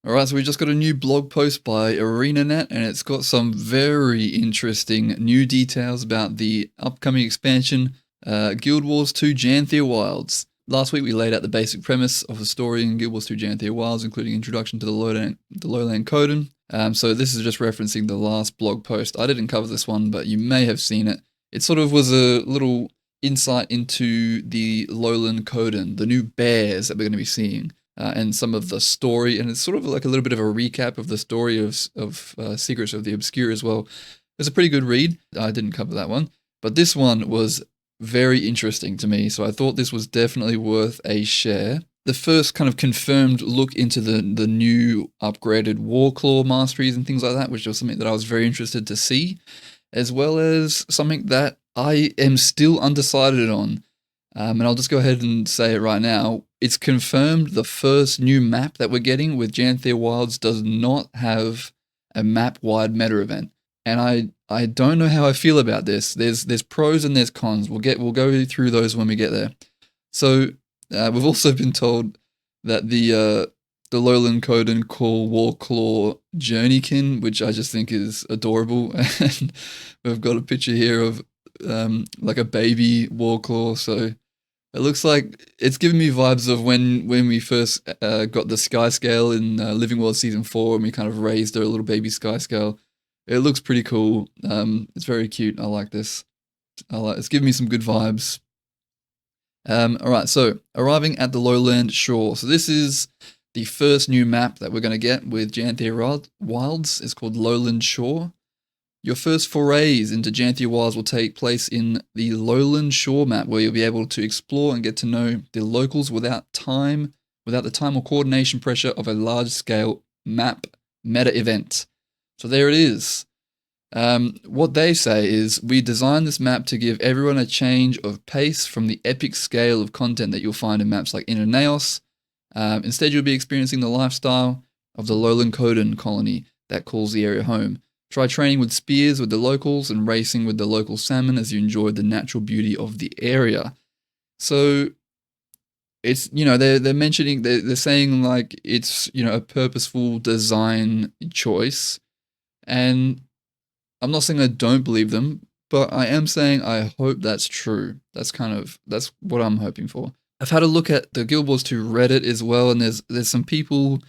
All right, so we just got a new blog post by ArenaNet, and it's got some very interesting new details about the upcoming expansion, Guild Wars 2 Janthir Wilds. Last week we laid out the basic premise of the story in Guild Wars 2 Janthir Wilds, including introduction to the Lowland Coden. So this is just referencing the last blog post. I didn't cover this one, but you may have seen it. It sort of was a little insight into the Lowland Coden, the new bears that we're going to be seeing. And some of the story, and it's sort of like a little bit of a recap of the story of Secrets of the Obscure as well. It's a pretty good read. I didn't cover that one, but this one was very interesting to me, so I thought this was definitely worth a share. The first kind of confirmed look into the new upgraded Warclaw masteries and things like that, which was something that I was very interested to see, as well as something that I am still undecided on. And I'll just go ahead and say it right now. It's confirmed the first new map that we're getting with Janthir Wilds does not have a map-wide meta event. And I don't know how I feel about this. There's pros and there's cons. We'll go through those when we get there. So we've also been told that the Lowland Coden call Warclaw Journeykin, which I just think is adorable. And we've got a picture here of like a baby Warclaw. So it looks like it's giving me vibes of when we first got the Sky Scale in Living World Season 4, and we kind of raised our little baby Sky Scale. It looks pretty cool. It's very cute. I like this. It's giving me some good vibes. Alright, so arriving at the Lowland Shore. So this is the first new map that we're going to get with Janthir Wilds. It's called Lowland Shore. Your first forays into Janthir Wilds will take place in the Lowland Shore map, where you'll be able to explore and get to know the locals without the time or coordination pressure of a large-scale map meta event. So there it is. What they say is, we designed this map to give everyone a change of pace from the epic scale of content that you'll find in maps like Inner Naos. Instead, you'll be experiencing the lifestyle of the Lowland Coden colony that calls the area home. Try training with spears with the locals and racing with the local salmon as you enjoy the natural beauty of the area. So it's, they're mentioning, they're saying like it's, a purposeful design choice. And I'm not saying I don't believe them, but I am saying I hope that's true. That's what I'm hoping for. I've had a look at the Guild Wars 2 Reddit as well, and there's some people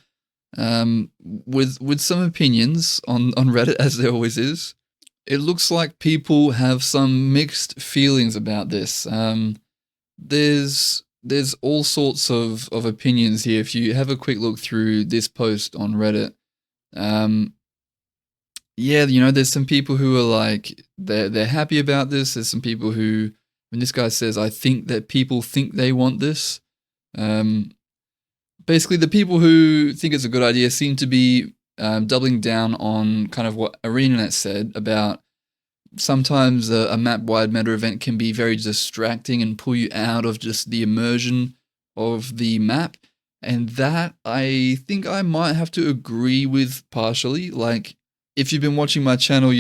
with some opinions on Reddit, as there always is. It looks like people have some mixed feelings about this. There's all sorts of opinions here. If you have a quick look through this post on Reddit, there's some people who are like, they're happy about this. There's some people who, when this guy says, I think that people think they want this. Basically, the people who think it's a good idea seem to be doubling down on kind of what ArenaNet said about sometimes a map-wide meta event can be very distracting and pull you out of just the immersion of the map. And that I think I might have to agree with partially. Like, if you've been watching my channel,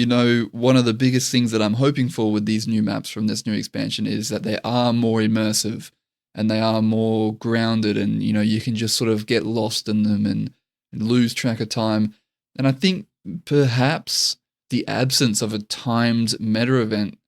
one of the biggest things that I'm hoping for with these new maps from this new expansion is that they are more immersive and they are more grounded, and, you can just sort of get lost in them and lose track of time. And I think perhaps the absence of a timed meta event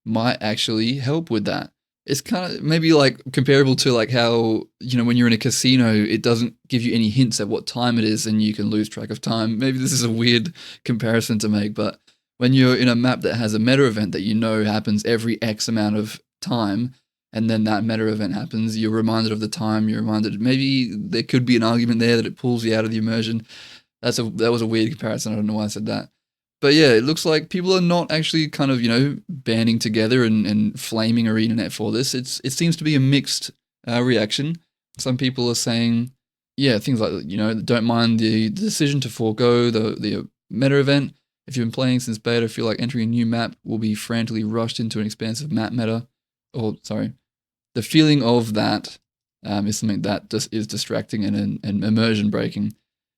might actually help with that. It's kind of maybe like comparable to like how, when you're in a casino, it doesn't give you any hints at what time it is and you can lose track of time. Maybe this is a weird comparison to make, but when you're in a map that has a meta event that happens every X amount of time, and then that meta event happens, you're reminded of the time, you're reminded, maybe there could be an argument there that it pulls you out of the immersion. That was a weird comparison. I don't know why I said that. But yeah, it looks like people are not actually kind of, banding together and flaming ArenaNet for this. It seems to be a mixed reaction. Some people are saying, things like, don't mind the decision to forego the meta event. If you've been playing since beta, feel like entering a new map will be frantically rushed into an expansive map meta. The feeling of that is something that just is distracting and immersion breaking.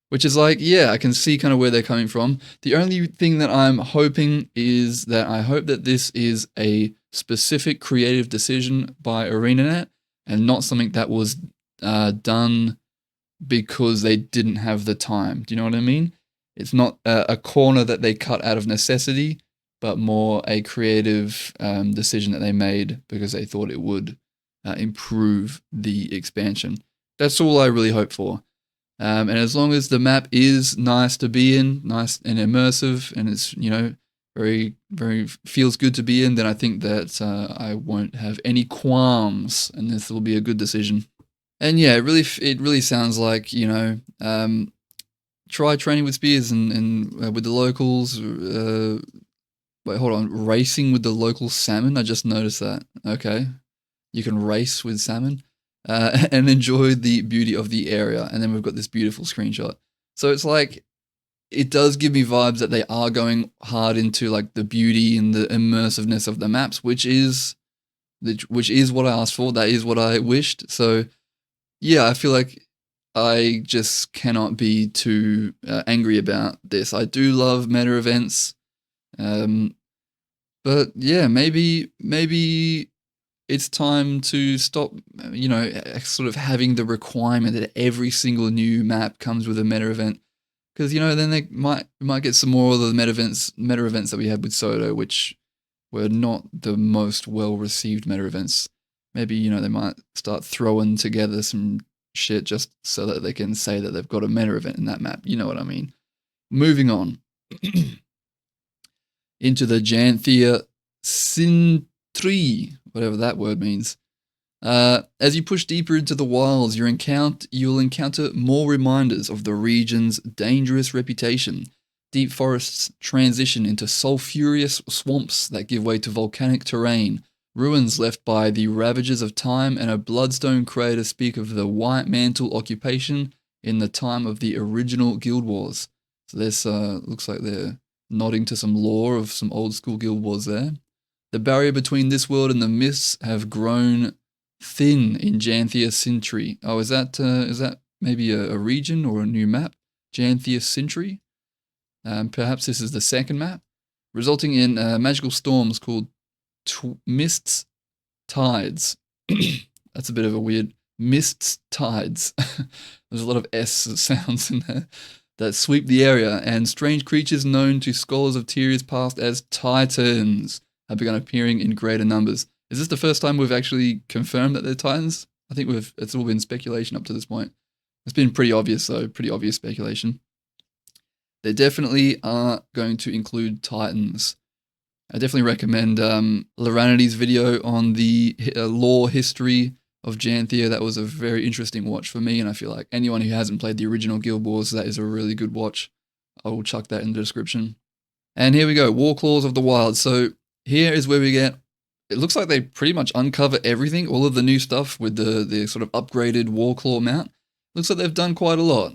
Which is like, I can see kind of where they're coming from. The only thing that I'm hoping is that I hope that this is a specific creative decision by ArenaNet and not something that was done because they didn't have the time. Do you know what I mean? It's not a corner that they cut out of necessity, but more a creative decision that they made because they thought it would improve the expansion. That's all I really hope for. And as long as the map is nice to be in, nice and immersive, and it's, you know, very, very feels good to be in, then I think that I won't have any qualms, and this will be a good decision. And yeah, it really sounds like, you know, try training with spears and with the locals. Wait, hold on, racing with the local salmon. I just noticed that. Okay, you can race with salmon. And enjoy the beauty of the area. And then we've got this beautiful screenshot. So it's like, it does give me vibes that they are going hard into like the beauty and the immersiveness of the maps, which is what I asked for. That is what I wished. So yeah, I feel like I just cannot be too angry about this. I do love meta events. But yeah, maybe it's time to stop, you know, sort of having the requirement that every single new map comes with a meta event. Because, you know, then they might get some more of the meta events that we had with Soto, which were not the most well-received meta events. Maybe, you know, they might start throwing together some shit just so that they can say that they've got a meta event in that map. You know what I mean? Moving on. Into the Janthia S, whatever that word means. As you push deeper into the wilds, you'll encounter more reminders of the region's dangerous reputation. Deep forests transition into sulphurous swamps that give way to volcanic terrain. Ruins left by the ravages of time and a bloodstone crater speak of the White Mantle occupation in the time of the original Guild Wars. So this looks like they're nodding to some lore of some old school Guild Wars there. The barrier between this world and the mists have grown thin in Janthia S. Oh, is that maybe a region or a new map? Janthia S. Perhaps this is the second map, resulting in magical storms called Mists Tides. That's a bit of a weird Mists Tides. There's a lot of S sounds in there that sweep the area, and strange creatures known to scholars of Tyr's past as Titans have begun appearing in greater numbers. Is this the first time we've actually confirmed that they're Titans? I think it's all been speculation up to this point. It's been pretty obvious though, pretty obvious speculation. They definitely are going to include Titans. I definitely recommend Loranity's video on the lore history of Janthia. That was a very interesting watch for me, and I feel like anyone who hasn't played the original Guild Wars, that is a really good watch. I will chuck that in the description. And here we go, Warclaws of the Wild. So here is where we get, it looks like they pretty much uncover everything, all of the new stuff with the sort of upgraded Warclaw mount. Looks like they've done quite a lot,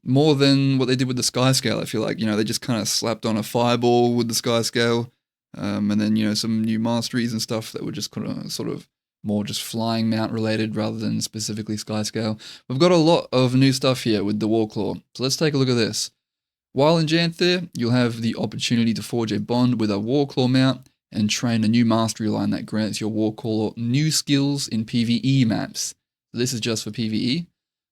more than what they did with the Sky Scale. I feel like, you know, they just kind of slapped on a fireball with the Sky Scale, and then, you know, some new masteries and stuff that were just kind of sort of more just flying mount related rather than specifically Sky Scale. We've got a lot of new stuff here with the Warclaw. So let's take a look at this. While in Janthir, you'll have the opportunity to forge a bond with a Warclaw mount and train a new mastery line that grants your Warclaw new skills in PvE maps. So this is just for PvE.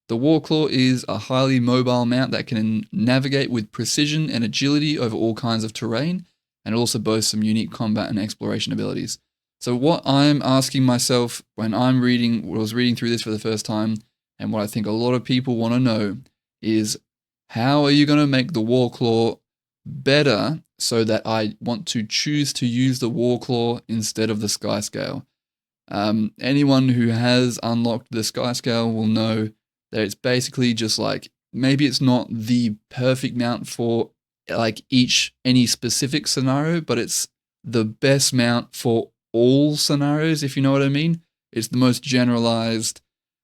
The Warclaw is a highly mobile mount that can navigate with precision and agility over all kinds of terrain, and it also boasts some unique combat and exploration abilities. So what I'm asking myself when I was reading through this for the first time, and what I think a lot of people want to know is, how are you going to make the Warclaw better so that I want to choose to use the Warclaw instead of the Sky Scale? Anyone who has unlocked the Sky Scale will know that it's basically just like, maybe it's not the perfect mount for like any specific scenario, but it's the best mount for all scenarios, if you know what I mean. It's the most generalized.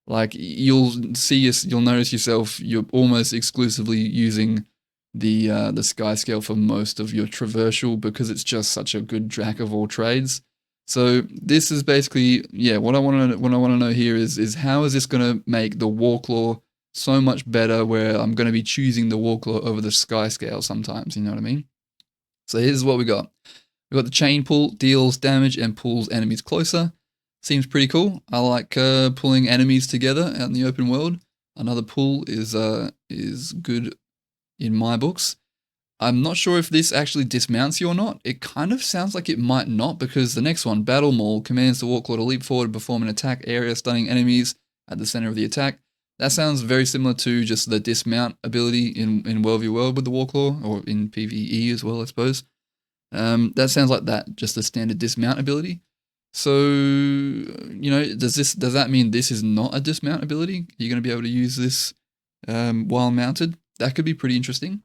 Like you'll notice yourself, you're almost exclusively using the Sky Scale for most of your traversal because it's just such a good jack of all trades. So this is basically, yeah, what I want to know here is how is this going to make the Warclaw so much better, where I'm going to be choosing the Warclaw over the Sky Scale sometimes, you know what I mean? So here's what we got. We got the chain pull, deals damage and pulls enemies closer. Seems pretty cool. I like pulling enemies together out in the open world. Another pull is good in my books. I'm not sure if this actually dismounts you or not. It kind of sounds like it might not, because the next one, Battle Maul, commands the Warclaw to leap forward and perform an attack area, stunning enemies at the center of the attack. That sounds very similar to just the dismount ability in World v World with the Warclaw, or in PvE as well, I suppose. That sounds like that, just the standard dismount ability. So, does that mean this is not a dismount ability? You're going to be able to use this while mounted? That could be pretty interesting.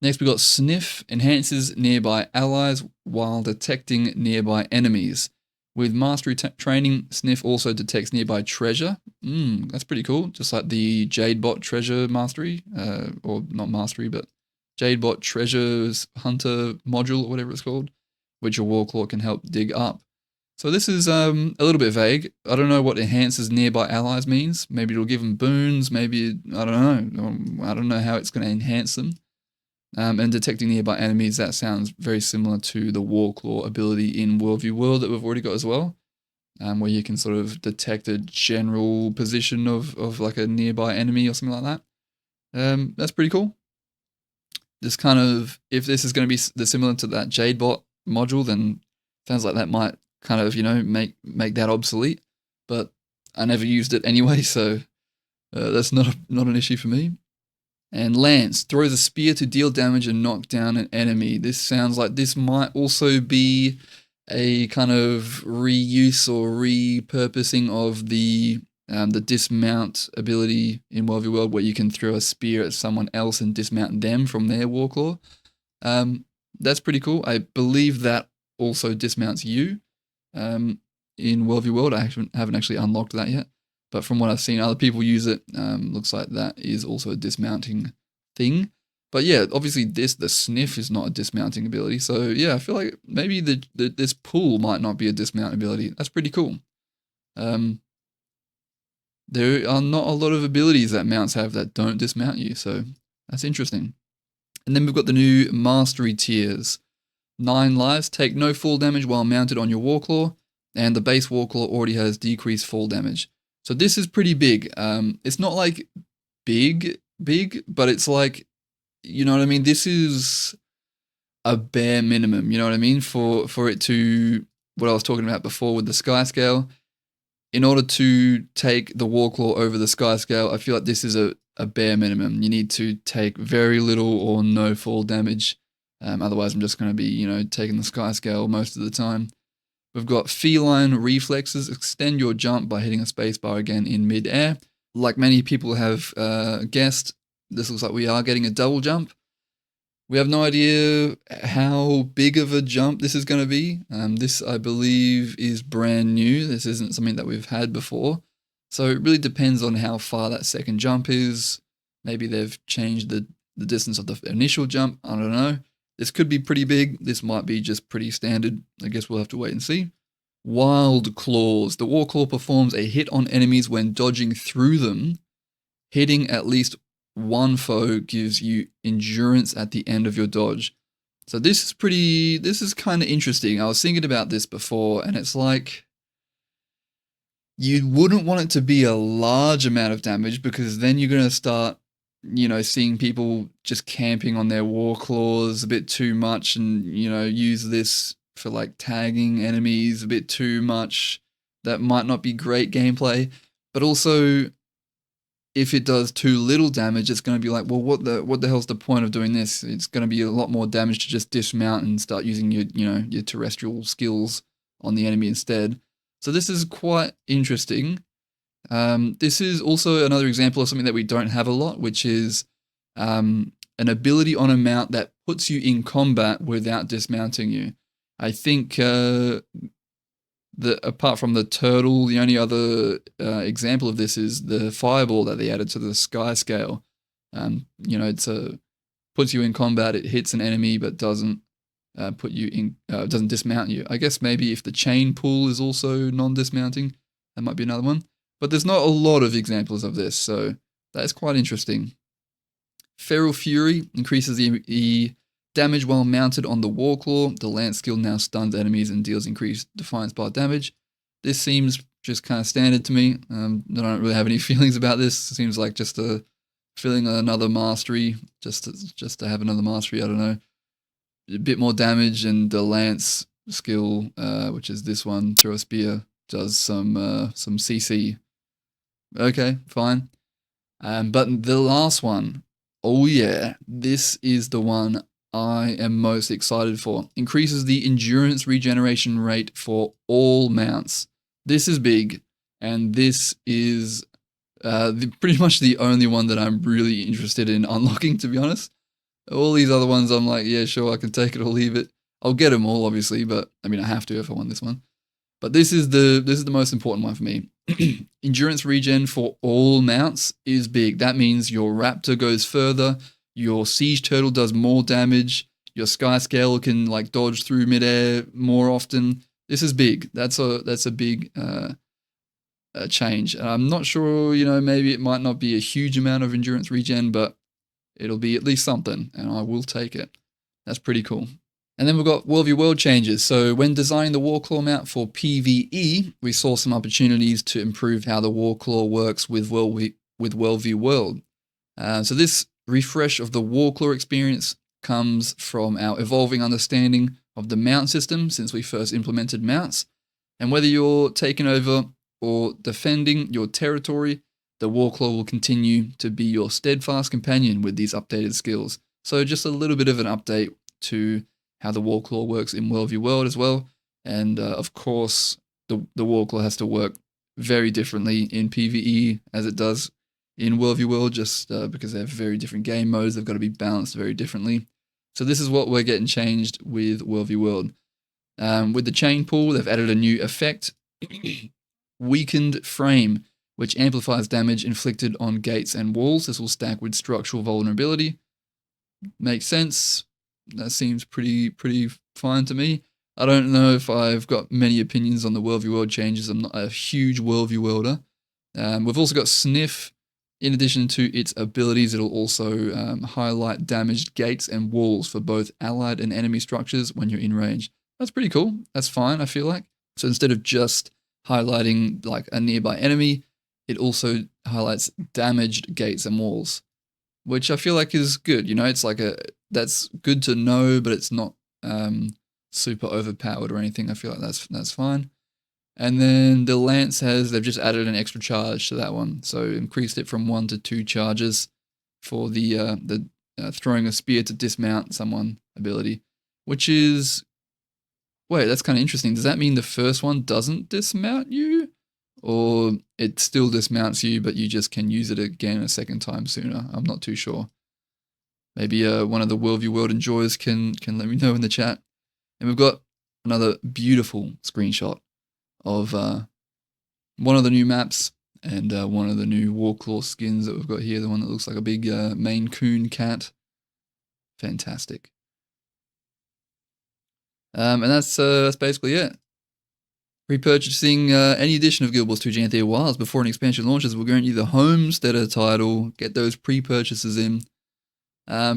Next, we got Sniff, enhances nearby allies while detecting nearby enemies. With mastery training, Sniff also detects nearby treasure. That's pretty cool. Just like the Jadebot treasure mastery, or not mastery, but Jadebot treasures hunter module, or whatever it's called, which your Warclaw can help dig up. So this is a little bit vague. I don't know what enhances nearby allies means. Maybe it'll give them boons. Maybe, I don't know. I don't know how it's going to enhance them. And detecting nearby enemies, that sounds very similar to the Warclaw ability in World v World that we've already got as well, where you can sort of detect a general position of like a nearby enemy or something like that. That's pretty cool. This kind of, if this is going to be similar to that Jadebot module, then sounds like that might kind of, make that obsolete. But I never used it anyway, so that's not an issue for me. And Lance throws a spear to deal damage and knock down an enemy. This sounds like this might also be a kind of reuse or repurposing of the dismount ability in World v World, where you can throw a spear at someone else and dismount them from their Warclaw. That's pretty cool. I believe that also dismounts you in World v World. I haven't actually unlocked that yet. But from what I've seen other people use it, looks like that is also a dismounting thing. But yeah, obviously the Sniff is not a dismounting ability. So yeah, I feel like maybe this pull might not be a dismount ability. That's pretty cool. There are not a lot of abilities that mounts have that don't dismount you, so that's interesting. And then we've got the new mastery tiers. 9 lives, take no fall damage while mounted on your Warclaw, and the base Warclaw already has decreased fall damage. So this is pretty big. It's not like big, but it's like, you know what I mean? This is a bare minimum, you know what I mean? For it to, what I was talking about before with the Sky Scale, in order to take the Warclaw over the Sky Scale, I feel like this is a bare minimum. You need to take very little or no fall damage. Otherwise, I'm just going to be, taking the Sky Scale most of the time. We've got feline reflexes. Extend your jump by hitting a spacebar again in mid-air. Like many people have guessed, this looks like we are getting a double jump. We have no idea how big of a jump this is going to be. This, I believe, is brand new. This isn't something that we've had before. So it really depends on how far that second jump is. Maybe they've changed the distance of the initial jump. I don't know. This could be pretty big. This might be just pretty standard. I guess we'll have to wait and see. Wild Claws. The Warclaw performs a hit on enemies when dodging through them. Hitting at least one foe gives you endurance at the end of your dodge. So this is kind of interesting. I was thinking about this before, and it's like, you wouldn't want it to be a large amount of damage, because then you're going to start, seeing people just camping on their Warclaws a bit too much, and, use this for like tagging enemies a bit too much. That might not be great gameplay, but also, if it does too little damage, it's going to be like, well, what the hell's the point of doing this? It's going to be a lot more damage to just dismount and start using your terrestrial skills on the enemy instead. So this is quite interesting. This is also another example of something that we don't have a lot, which is an ability on a mount that puts you in combat without dismounting you. I think apart from the turtle, the only other example of this is the fireball that they added to the Sky Scale. It's puts you in combat. It hits an enemy, but doesn't put you in. Doesn't dismount you. I guess maybe if the chain pull is also non-dismounting, that might be another one. But there's not a lot of examples of this, so that's quite interesting. Feral Fury increases the damage while mounted on the Warclaw. The Lance skill now stuns enemies and deals increased Defiance bar damage. This seems just kind of standard to me. I don't really have any feelings about this. It seems like just filling another mastery, just to have another mastery. I don't know, a bit more damage, and the lance skill, which is this one, throw a spear, does some CC. Okay, fine. But the last one, oh yeah, this is the one I am most excited for. Increases the endurance regeneration rate for all mounts. This is big, and this is pretty much the only one that I'm really interested in unlocking, to be honest. All these other ones, I'm like, yeah, sure, I can take it or leave it. I'll get them all, obviously, but I mean, I have to if I want this one. But this is the most important one for me. Endurance regen for all mounts is big. That means your raptor goes further, your siege turtle does more damage, your sky scale can like dodge through midair more often. This is big. That's a big change. I'm not sure, maybe it might not be a huge amount of endurance regen, but it'll be at least something, and I will take it. That's pretty cool. And then we've got Worldview World changes. So when designing the Warclaw mount for PvE, we saw some opportunities to improve how the Warclaw works with Worldview World. So this refresh of the Warclaw experience comes from our evolving understanding of the mount system since we first implemented mounts. And whether you're taking over or defending your territory, the Warclaw will continue to be your steadfast companion with these updated skills. So just a little bit of an update to how the Warclaw works in Worldview World as well. And of course, the Warclaw has to work very differently in PvE as it does in Worldview World, just because they have very different game modes. They've got to be balanced very differently. So this is what we're getting changed with Worldview World. With the chain pull, they've added a new effect, Weakened Frame, which amplifies damage inflicted on gates and walls. This will stack with structural vulnerability. Makes sense. That seems pretty fine to me. I don't know if I've got many opinions on the Worldview World changes. I'm not a huge Worldview Worlder. We've also got Sniff. In addition to its abilities, it'll also highlight damaged gates and walls for both allied and enemy structures when you're in range. That's pretty cool. That's fine, I feel like. So instead of just highlighting like a nearby enemy, it also highlights damaged gates and walls, which I feel like is good. It's like that's good to know, but it's not super overpowered or anything. I feel like that's fine. And then the lance they've just added an extra charge to that one, so increased it from 1 to 2 charges for the throwing a spear to dismount someone ability, which is, wait, that's kind of interesting. Does that mean the first one doesn't dismount you? Or it still dismounts you, but you just can use it again a second time sooner? I'm not too sure. Maybe one of the Worldview World enjoyers can let me know in the chat. And we've got another beautiful screenshot of one of the new maps and one of the new Warclaw skins that we've got here. The one that looks like a big Maine Coon cat. Fantastic. And that's basically it. Repurchasing any edition of Guild Wars 2 Janthir Wilds before an expansion launches will grant you the Homesteader title. Get those pre-purchases in.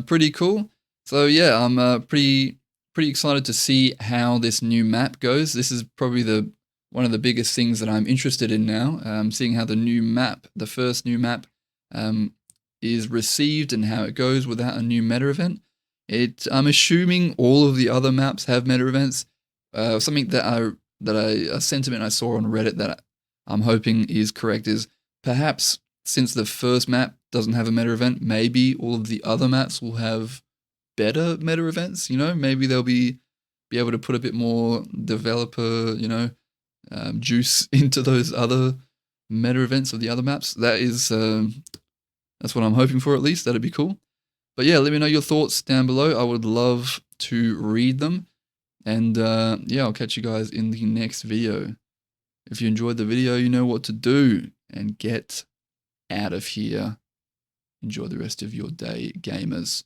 Pretty cool. So yeah, I'm pretty excited to see how this new map goes. This is probably one of the biggest things that I'm interested in now. Seeing how the new map, the first new map, is received and how it goes without a new meta event. I'm assuming all of the other maps have meta events. Something a sentiment I saw on Reddit that I'm hoping is correct is perhaps since the first map doesn't have a meta event, maybe all of the other maps will have better meta events. Maybe they'll be able to put a bit more developer, juice into those other meta events of the other maps. That's what I'm hoping for, at least. That'd be cool. But yeah, let me know your thoughts down below. I would love to read them. And yeah, I'll catch you guys in the next video. If you enjoyed the video, you know what to do. And get out of here. Enjoy the rest of your day, gamers.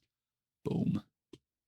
Boom.